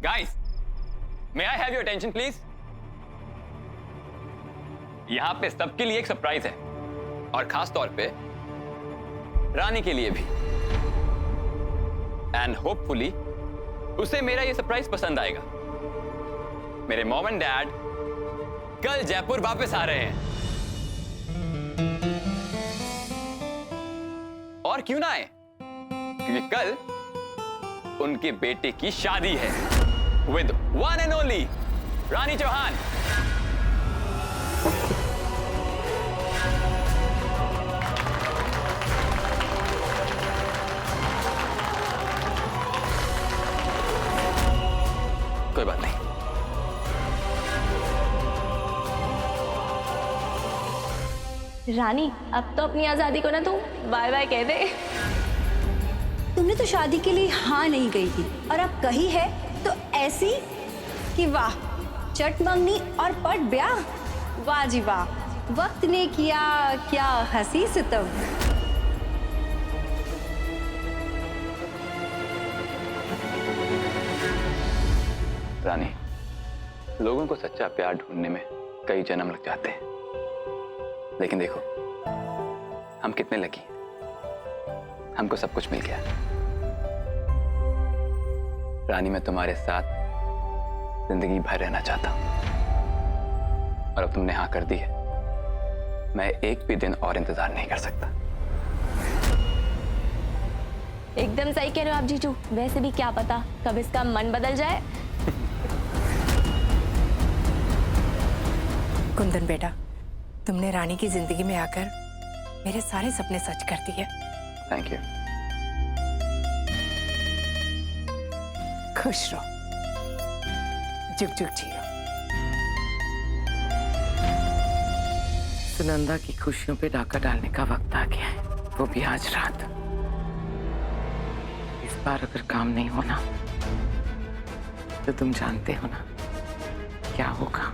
Guys, may I have your attention please? यहां पे सबके लिए एक सरप्राइज है और खास तौर पे रानी के लिए भी। एंड होपफुली उसे मेरा ये सरप्राइज पसंद आएगा। मेरे मॉम एंड डैड कल जयपुर वापस आ रहे हैं। और क्यों ना आए, क्योंकि कल उनके बेटे की शादी है विद वन एंड ओनली रानी चौहान। कोई बात नहीं। रानी, अब तो अपनी आजादी को ना तू बाय बाय कह दे। तुमने तो शादी के लिए हाँ नहीं कही थी और अब कही है तो ऐसी कि वाह, चट मंगनी और पट ब्याह। वाह जी वाह, वक्त ने किया क्या हंसी सितम। रानी, लोगों को सच्चा प्यार ढूंढने में कई जन्म लग जाते हैं, लेकिन देखो हम कितने लकी, हमको सब कुछ मिल गया। रानी, मैं तुम्हारे साथ जिंदगी भर रहना चाहता हूं और अब तुमने हाँ कर दी है, मैं एक भी दिन और इंतजार नहीं कर सकता। एकदम सही कह रहे हो आप जीजू। वैसे भी क्या पता कब इसका मन बदल जाए। कुंदन बेटा, तुमने रानी की जिंदगी में आकर मेरे सारे सपने सच कर दिए। Thank you. खुश रहो, जुग जुग जियो। सुनंदा की खुशियों पे डाका डालने का वक्त आ गया है, वो भी आज रात। इस बार अगर काम नहीं होना तो तुम जानते हो ना क्या होगा।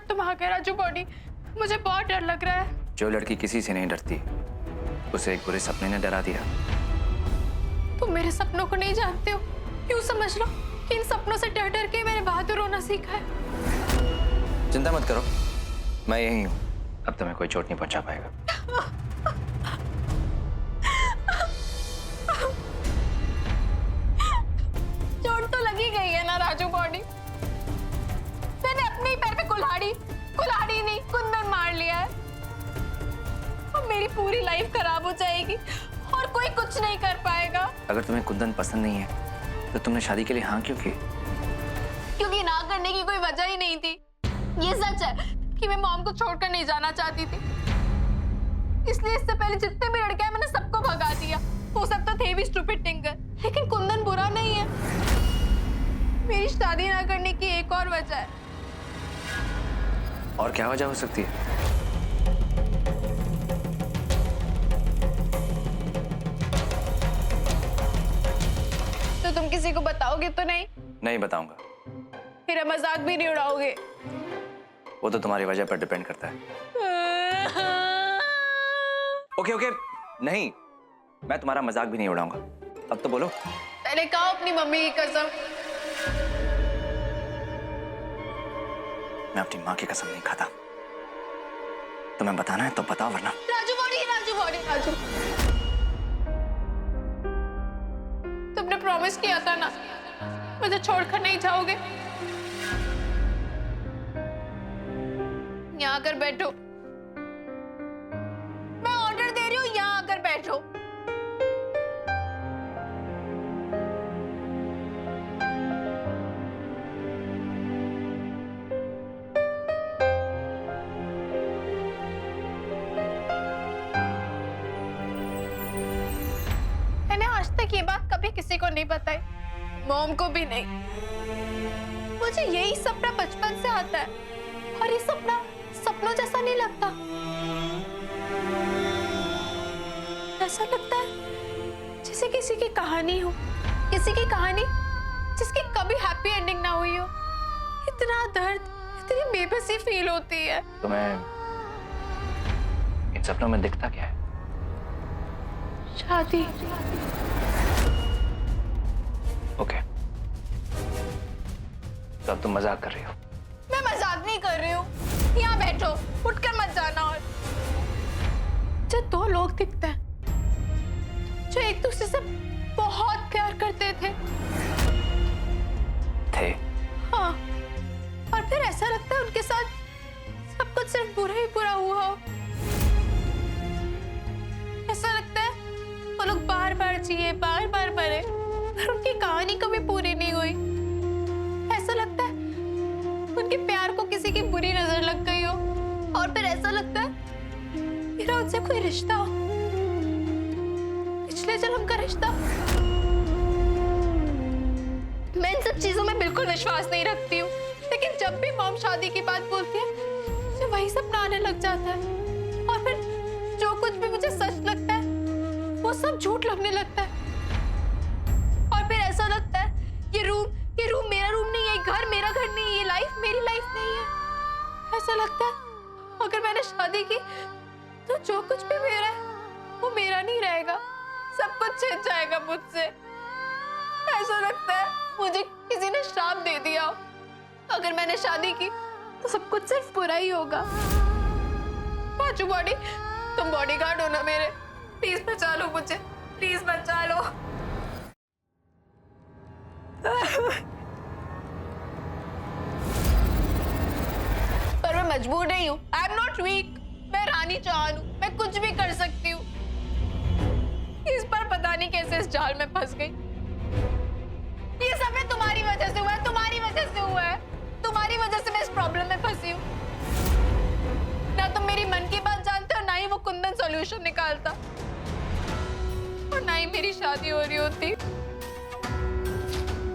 तुम आ गए राजू बॉडी, मुझे बहुत डर लग रहा है। जो लड़की किसी से नहीं डरती उसे एक बुरे सपने ने डरा दिया। तुम मेरे सपनों को नहीं जानते हो, क्यों समझ लो कि इन सपनों से डर डर के मैंने बहादुर होना सीखा है। चिंता मत करो, मैं यही हूँ, अब तुम्हें कोई चोट नहीं पहुंचा पाएगा। चोट तो लगी गई है ना राजू बॉडी। मैंने अपने ही पैर पे कुल्हाड़ी नहीं कुंदन मार लिया है। अब मेरी पूरी लाइफ खराब हो जाएगी और कोई कुछ नहीं कर पाएगा। अगर तुम्हें कुंदन पसंद नहीं है तो तुमने शादी के लिए हाँ क्यों की? क्योंकि ना करने की कोई वजह ही नहीं थी। ये सच है कि मैं मॉम को छोड़कर नहीं जाना चाहती थी, इसलिए इससे पहले जितने भी लड़के हैं मैंने सबको भगा दिया। वो सब तो थे भी स्टूपिड टिंकर, लेकिन कुंदन बुरा नहीं है। मेरी शादी ना करने की एक और वजह है। और क्या वजह हो सकती है? तो तुम किसी को बताओगे तो नहीं? नहीं बताऊंगा। फिर मजाक भी नहीं उड़ाओगे? वो तो तुम्हारी वजह पर डिपेंड करता है। ओके ओके, नहीं, मैं तुम्हारा मजाक भी नहीं उड़ाऊंगा। अब तो बोलो। पहले कहो अपनी मम्मी की कसम। मैं अपनी माँ की कसम नहीं खाता। तुम्हें बताना है तो बताओ, वरना। राजू राजू तुमने प्रॉमिस किया था ना मुझे छोड़कर नहीं जाओगे? यहाँ आकर बैठो, मैं ऑर्डर दे रही हूँ, यहाँ आकर बैठो। मैंने आज तक ये बात कभी किसी को नहीं बताई, मॉम को भी नहीं। मुझे यही सपना बचपन से आता है और ये सपना सपनों जैसा नहीं लगता। ऐसा लगता है जैसे किसी की कहानी हो, किसी की कहानी जिसकी कभी हैप्पी एंडिंग ना हुई हो। इतना दर्द, इतनी बेबसी फील होती है। तुम्हें इन सपनों में दिखता क्या है? शादी। ओके, तो अब तुम मजाक कर रही हो। मैं मजाक नहीं कर रही हूँ, यहाँ बैठो, उठकर मत जाना। और जब दो लोग दिखते हैं जो एक दूसरे से बहुत प्यार करते थे, हाँ, और फिर ऐसा लगता है उनके साथ सब कुछ सिर्फ बुरा ही बुरा हुआ हो। ऐसा लगता है वो लोग बार बार जिए, बार बार मरे, पर उनकी कहानी कभी पूरी नहीं हुई। ऐसा लगता है उनके प्यार को किसी की बुरी नजर लग गई हो, और फिर ऐसा लगता है मेरा उनसे कोई रिश्ता हो, पिछले जन्म का रिश्ता। मैं इन सब चीजों में बिल्कुल विश्वास नहीं रखती हूँ, लेकिन जब भी मॉम शादी की बात बोलती है मुझे वही सपना आने लग जाता है, और फिर जो कुछ भी मुझे सच लगता है वो सब झूठ लगने लगता है। और फिर ऐसा लगता है ये रूम मेरा रूम नहीं है, ये घर मेरा घर नहीं है, ये लाइफ मेरी लाइफ नहीं है। ऐसा लगता है अगर मैंने शादी की तो जो कुछ भी मेरा है वो मेरा नहीं रहेगा, सब कुछ छिन जाएगा मुझसे। ऐसा लगता है मुझे किसी ने श्राप दे दिया, अगर मैंने शादी की तो सब कुछ सिर्फ बुरा ही होगा। पांचू बॉडी, तुम बॉडीगार्ड हो ना मेरे, प्लीज बचा लो मुझे, प्लीज बचा लो। पर मैं मजबूर नहीं हूँ, आई एम नॉट वीक। मैं रानी चाहन हूँ, मैं कुछ भी कर सकती हूँ। इस बार पता नहीं कैसे इस जाल में फंस गई। ये सब है तुम्हारी वजह से हुआ है, तुम्हारी वजह से हुआ है, तुम्हारी वजह से मैं इस प्रॉब्लम में फंसी हूँ। ना तुम मेरी मन की बात जानते हो, ना ही वो कुंदन सॉल्यूशन निकालता, और ना ही मेरी शादी हो रही होती।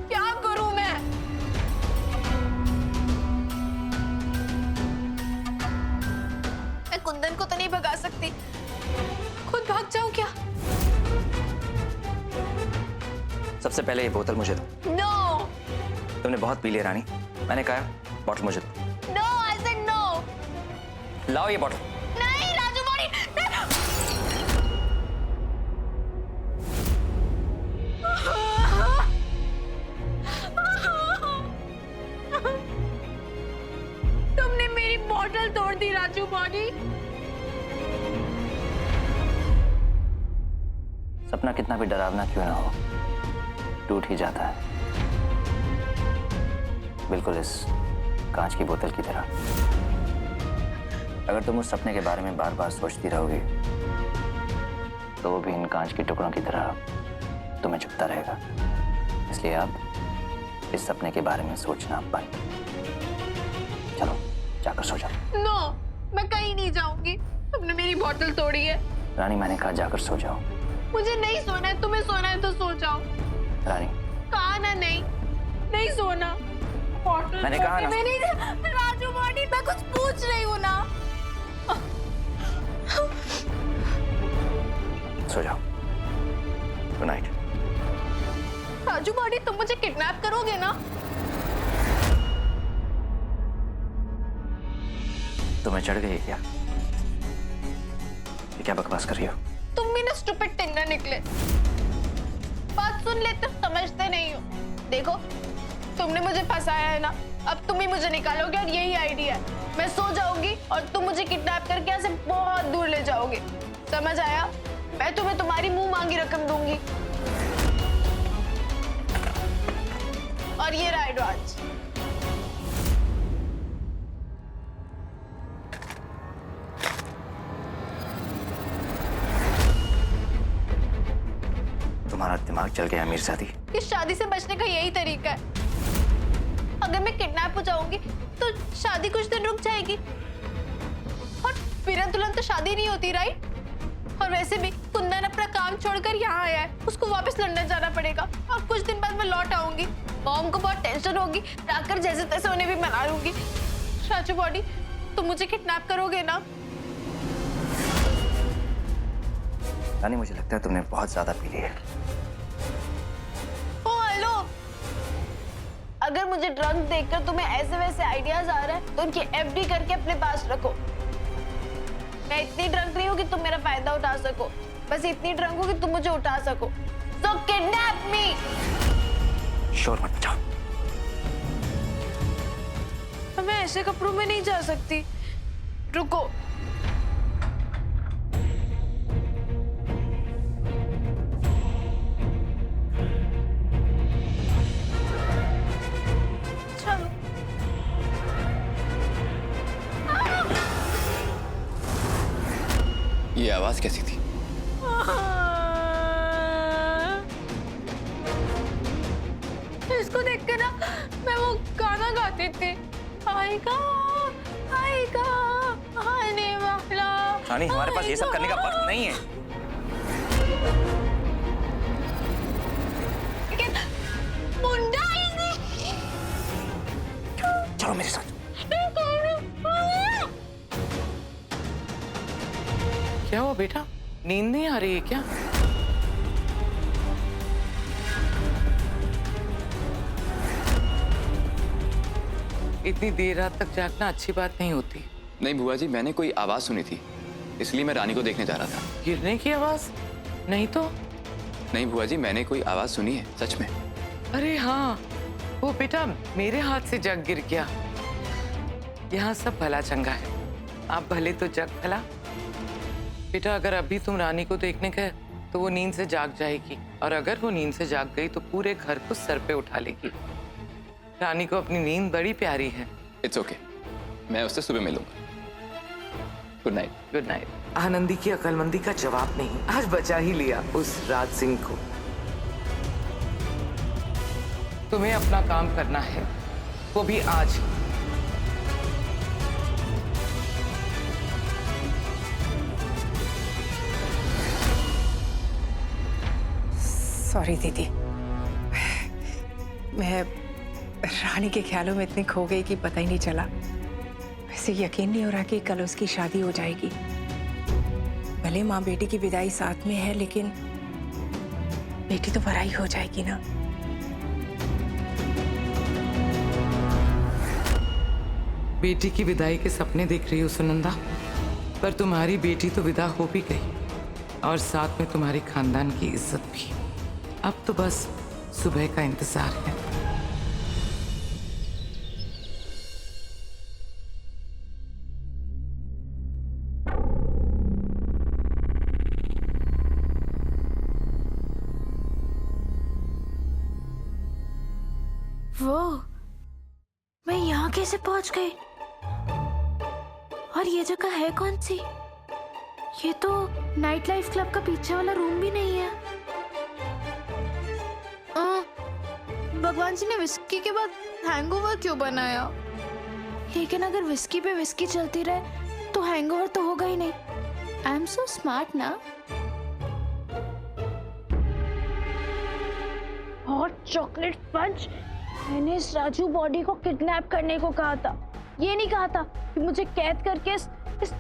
क्या करूं मैं? मैं कुंदन को तो नहीं भगा सकती, खुद भाग जाऊं क्या? सबसे पहले ये बोतल मुझे दो। नो। तुमने बहुत पी लिया रानी, मैंने कहा बॉटल मुझे दो। No, I said no. लाओ ये बॉटल। नहीं राजू बॉडी, तुमने मेरी बॉटल तोड़ दी राजू बॉडी। सपना कितना भी डरावना क्यों ना हो, टूट ही जाता है, बिल्कुल इस कांच की बोतल की तरह। अगर तुम उस सपने के बारे में बार बार सोचती रहोगी तो वो भी इन कांच के टुकड़ों की तरह तुम्हें चुभता रहेगा। इसलिए अब इस सपने के बारे में सोचना बंद। चलो जाकर सो जाओ। नो, मैं कहीं नहीं जाऊंगी, तुमने मेरी बॉटल तोड़ी है। रानी मैंने कहा जाकर सो जाओ। मुझे नहीं सोना है, तुम्हें सोना है तो सो जाओ। रानी कहा ना नहीं, नहीं सोना। बॉटल मैंने कहा ना। राजू बॉडी, मैं कुछ पूछ रही हूँ ना। सो जाओ, गुड नाइट। राजू बॉडी, तुम मुझे किडनैप करोगे ना? तुम्हें चढ़ गई क्या? ये क्या बकवास कर रही हो? तुम भी ना स्टूपिड टिंगर निकले। बात सुन लेते हो, समझते नहीं हो। देखो, तुमने मुझे फंसाया है ना, अब तुम ही मुझे निकालोगे, और यही आइडिया है। मैं सो जाऊंगी और तुम मुझे किडनैप करके यहाँ से बहुत दूर ले जाओगे। समझ आया? मैं तुम्हें तुम्हारी मुंह मांगी रकम दूंगी, और ये रहा एडवांस। तुम्हारा दिमाग चल गया मीरजादी। इस शादी से बचने का यही तरीका है। अगर मैं किडनैप हो जाऊंगी तो शादी कुछ दिन रुक जाएगी, और बिना दुल्हन तो शादी नहीं होती, राइट? और वैसे भी कुंदन अपना काम छोड़कर यहाँ आया है, उसको वापस लंदन जाना पड़ेगा और कुछ दिन बाद मैं लौट आऊंगी। मॉम को बहुत टेंशन होगी, जाकर जैसे तैसे उन्हें भी मना लूंगी। राजू बॉडी, तुम मुझे किडनैप करोगे ना? रानी, मुझे लगता है तुमने बहुत ज्यादा पी ली है। ओ हेलो, अगर मुझे ड्रंक देखकर तुम्हें ऐसे वैसे आइडियाज आ रहे हैं तो उनकी एफडी करके अपने पास रखो। मैं इतनी ड्रंक नहीं हूँ कि तुम मेरा फायदा उठा सको, बस इतनी ड्रंक हूँ कि तुम मुझे उठा सको। So kidnap me! शोर मत मचाओ। मैं ऐसे कपड़ों में नहीं जा सकती। रुको। चलो। ये आवाज कैसी थी? इसको देख के ना मैं वो गाना गाती थी, आएगा आएगा आने वाला। रानी, हमारे पास ये सब करने का वक्त नहीं है। लेकिन मुंडा ही नहीं। चलो मेरे साथ। क्या हुआ बेटा, नींद नहीं आ रही है क्या? इतनी देर रात तक जागना अच्छी बात नहीं होती। नहीं बुआ जी, मैंने कोई आवाज सुनी थी, इसलिए मैं रानी को देखने जा रहा था। गिरने की आवाज? नहीं तो। नहीं बुआ जी, मैंने कोई आवाज सुनी है, सच में। अरे हाँ, वो बेटा मेरे हाथ से जग गिर गया। यहाँ सब भला चंगा है, आप भले तो जग भला। बेटा अगर अभी तुम रानी को देखने गए तो वो नींद से जाग जाएगी, और अगर वो नींद से जाग गई तो पूरे घर को सर पे उठा लेगी। रानी को अपनी नींद बड़ी प्यारी है। इट्स ओके, मैं उससे सुबह मिलूंगा। Good night. Good night. Anandi की अकलमंदी का जवाब नहीं, आज बचा ही लिया उस राज सिंह को। तुम्हें अपना काम करना है, वो भी आज। सॉरी दीदी, मैं रानी के ख्यालों में इतनी खो गई कि पता ही नहीं चला। वैसे यकीन नहीं हो रहा कि कल उसकी शादी हो जाएगी। भले माँ बेटी की विदाई साथ में है, लेकिन बेटी तो पराई हो जाएगी ना। बेटी की विदाई के सपने देख रही हो सुनंदा, पर तुम्हारी बेटी तो विदा हो भी गई, और साथ में तुम्हारे खानदान की इज्जत भी। अब तो बस सुबह का इंतजार है। वो मैं यहाँ कैसे पहुंच गई? और ये जगह है कौन सी? ये तो नाइट लाइफ क्लब का पीछे वाला रूम भी नहीं है। भगवान जी ने विस्की के बाद हैंगओवर क्यों बनाया? लेकिन अगर विस्की पे विस्की चलती रहे तो हैंगओवर तो होगा ही नहीं। आई एम सो स्मार्ट ना। हॉट चॉकलेट पंच। मैंने इस राजू बॉडी को किडनैप करने को कहा था, ये नहीं कहा था कि मुझे कैद करके इस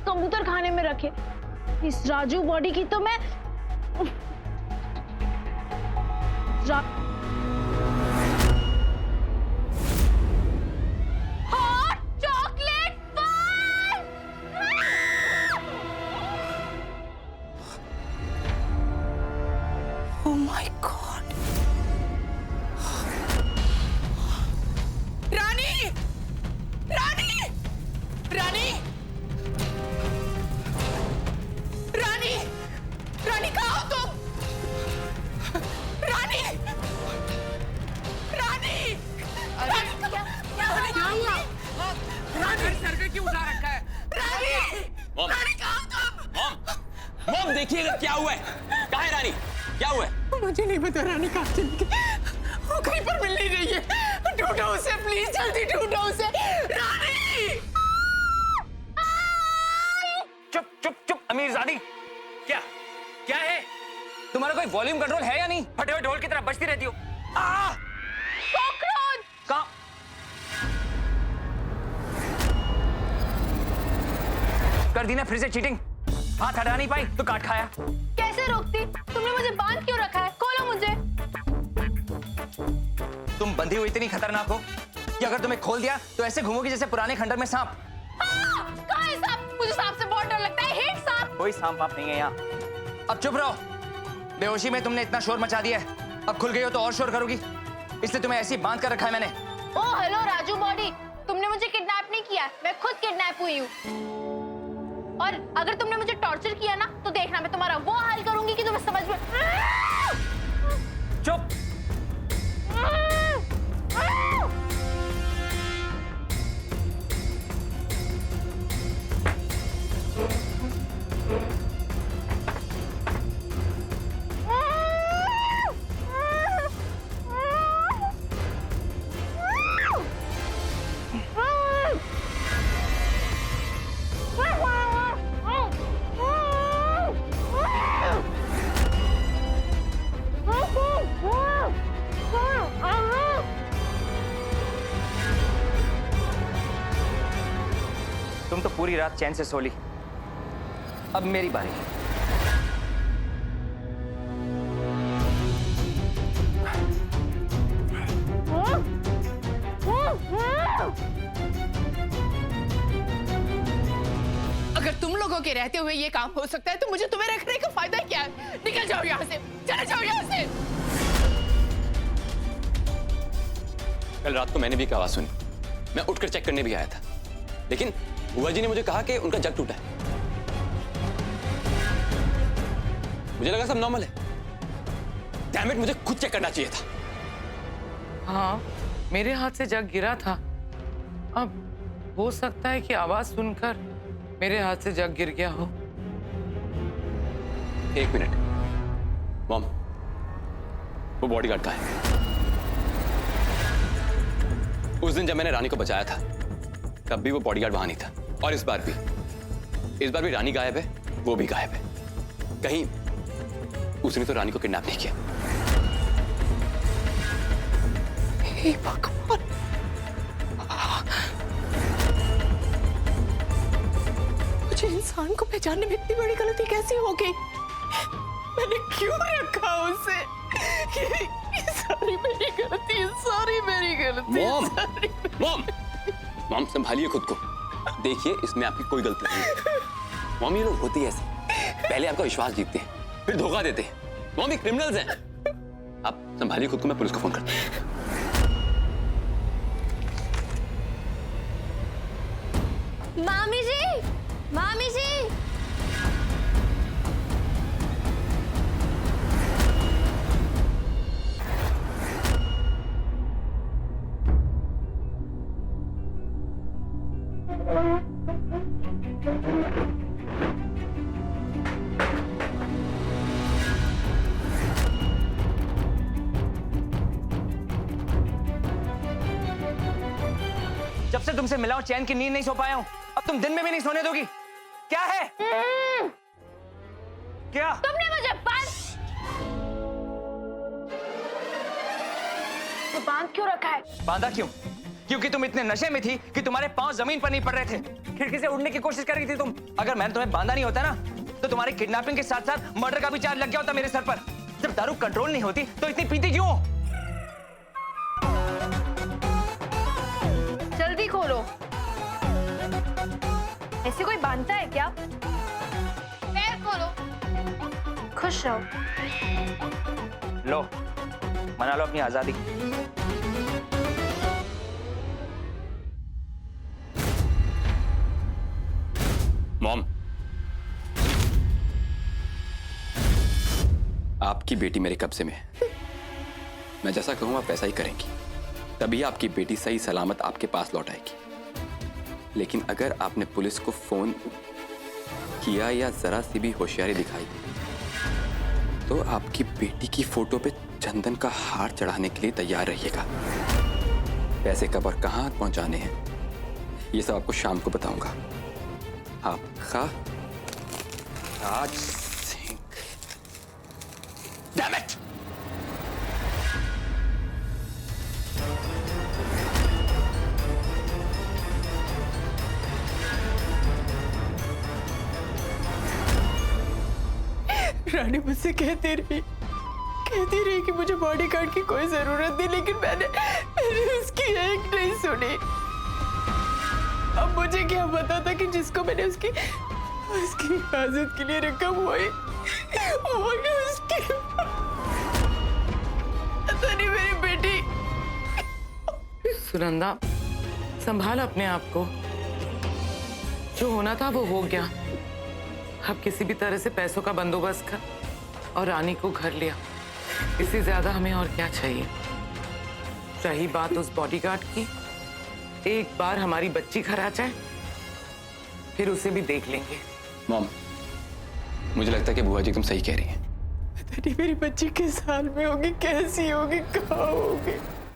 कबूतर खाने में रखे। इस राजू बॉडी की तो मैं hot chocolate punch. Oh my god. Rani, Rani, Rani, Rani, Rani कहाँ हो तुम? रानी, रानी, अब देखिएगा क्या हुआ है। कहाँ है रानी? क्या हुआ है? मुझे नहीं पता रानी कहाँ चली गई। वो कहीं पर मिल नहीं रही है। ढूंढो उसे प्लीज, जल्दी ढूंढो उसे। रानी! चुप चुप चुप अमीरजादी। क्या क्या है? तुम्हारा कोई वॉल्यूम कंट्रोल है या नहीं? फटे हुए ढोल की तरह बजती रहती हो। कॉकरोच! कहाँ? कर दी ना फिर से चीटिंग। हाथ हटा नहीं पाई तो काट खाया। कैसे रोकती? तुमने मुझे बांध क्यों रखा है? खोलो मुझे। तुम बंधी हुई इतनी खतरनाक हो कि अगर तुम्हें खोल दिया तो ऐसे घूमोगी जैसे पुराने खंडर में सांप। कहाँ है सांप? मुझे सांप से बहुत डर लगता है। हेट सांप। कोई सांप वाप नहीं है यहाँ। अब चुप रहो। बेहोशी में तुमने इतना शोर मचा दिया है, अब खुल गई हो तो और शोर करोगी, इसलिए तुम्हें ऐसी बांध कर रखा है मैंने। ओह हेलो राजू बॉडी, तुमने मुझे किडनैप नहीं किया, मैं खुद किडनैप हुई हूँ। और अगर तुमने मुझे टॉर्चर किया ना तो देखना मैं तुम्हारा वो हाल करूंगी कि तुम्हें समझ में। चुप। तुम तो पूरी रात चैन से सो ली, अब मेरी बारी। अगर तुम लोगों के रहते हुए ये काम हो सकता है तो मुझे तुम्हें रखने का फायदा क्या है? निकल जाओ यहाँ से, चले जाओ यहाँ से। कल रात को मैंने भी एक आवाज सुनी, मैं उठकर चेक करने भी आया था, लेकिन बुआ जी ने मुझे कहा कि उनका जग टूटा है। मुझे लगा सब नॉर्मल है। डैम इट, मुझे खुद चेक करना चाहिए था। हाँ, मेरे हाथ से जग गिरा था। अब हो सकता है कि आवाज सुनकर मेरे हाथ से जग गिर गया हो। एक मिनट मॉम, वो बॉडीगार्ड कहाँ है? उस दिन जब मैंने रानी को बचाया था तब भी वो बॉडीगार्ड वहां नहीं था, और इस बार भी रानी गायब है, वो भी गायब है। कहीं उसने तो रानी को किडनैप नहीं किया। हे भगवान, मुझे इंसान को पहचानने में इतनी बड़ी गलती कैसे हो गई? मैंने क्यों रखा उसे? ये सारी मेरी गलती, सारी मेरी गलती। मॉम संभालिए खुद को। देखिए इसमें आपकी कोई गलती नहीं है। मॉम, ये लोग होते ही ऐसे, पहले आपका विश्वास जीतते हैं फिर धोखा देते हैं। मॉम, ये क्रिमिनल्स हैं। आप संभालिए खुद को, मैं पुलिस को फोन करता हूं। मामी जी, मामी जी। जब से तुमसे मिला हूं चैन की नींद नहीं सो पाया हूं, अब तुम दिन में भी नहीं सोने दोगी? क्या है? क्या? तुमने मुझे बांध क्यों रखा है? बांधा क्यों? क्योंकि तुम इतने नशे में थी कि तुम्हारे पांव जमीन पर नहीं पड़ रहे थे। खिड़की से उड़ने की कोशिश कर रही थी तुम। अगर मैंने तुम्हें बांधा नहीं होता ना तो तुम्हारी किडनैपिंग के साथ साथ मर्डर का भी चार्ज लग गया होता मेरे सर पर। जब दारू कंट्रोल नहीं होती तो इतनी पीती क्यों? जल्दी खोलो। ऐसे कोई बांधता है क्या? पैर खोलो। खुश रहो। लो, मना लो अपनी आजादी। मॉम, आपकी बेटी मेरे कब्जे में है। मैं जैसा कहूं आप वैसा ही करेंगी, तभी आपकी बेटी सही सलामत आपके पास लौट आएगी। लेकिन अगर आपने पुलिस को फोन किया या जरा सी भी होशियारी दिखाई तो आपकी बेटी की फोटो पे चंदन का हार चढ़ाने के लिए तैयार रहिएगा। पैसे कब और कहां पहुंचाने हैं ये सब आपको शाम को बताऊंगा। आपका राज सिंह। Damn it! रानी मुझसे कहती रही कि मुझे बॉडीगार्ड की कोई जरूरत नहीं, लेकिन मैंने उसकी एक नहीं सुनी। अब मुझे क्या पता था कि जिसको मैंने उसकी हिफाजत के लिए रखा वही उसकी पता नहीं मेरी बेटी। सुनंदा, संभाल अपने आप को। जो होना था वो हो गया। अब किसी भी तरह से पैसों का बंदोबस्त कर और रानी को घर लिया। इससे ज्यादा हमें और क्या चाहिए। रही बात उस बॉडीगार्ड की, एक बार हमारी बच्ची घर आ जाए फिर उसे भी देख लेंगे। मॉम, मुझे लगता है कि बुआ जी तुम सही कह रही हैं। पता नहीं मेरी बच्ची किस हाल में होगी, कैसी होगी, कहाँ होगी।